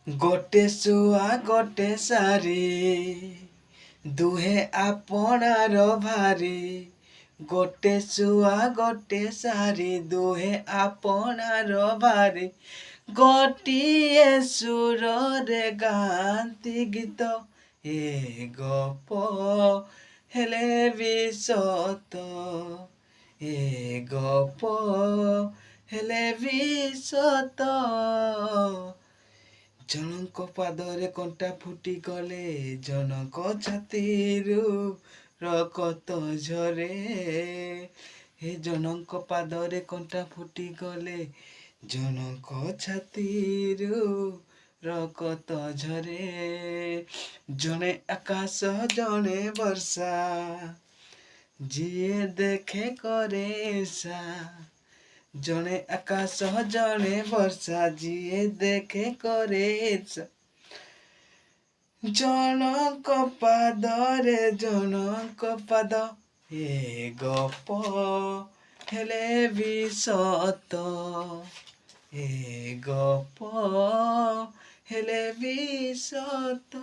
गोटे शुआ गोटे सारी दुहे आपणार भारी। गोटे शुआ गोटे सारी दुहे आपणार भारी। गोटिए सुरे गाती गीत ए गप हेले भी सत ए गप हेले भी सत। जनक पादरे कंटा फुटी गले जनक छातीरू रकत झरे। हे जनक पादरे कंटा फुटी गले जनक छातीरू रकत झरे। जने आकाश जने वर्षा जिए देखे करे सा। जने आकाश जने वर्षा जिए देखे करे सा। जनक पादरे जनक पाद ए गप हेले भी सत ए गप हेले भी सत।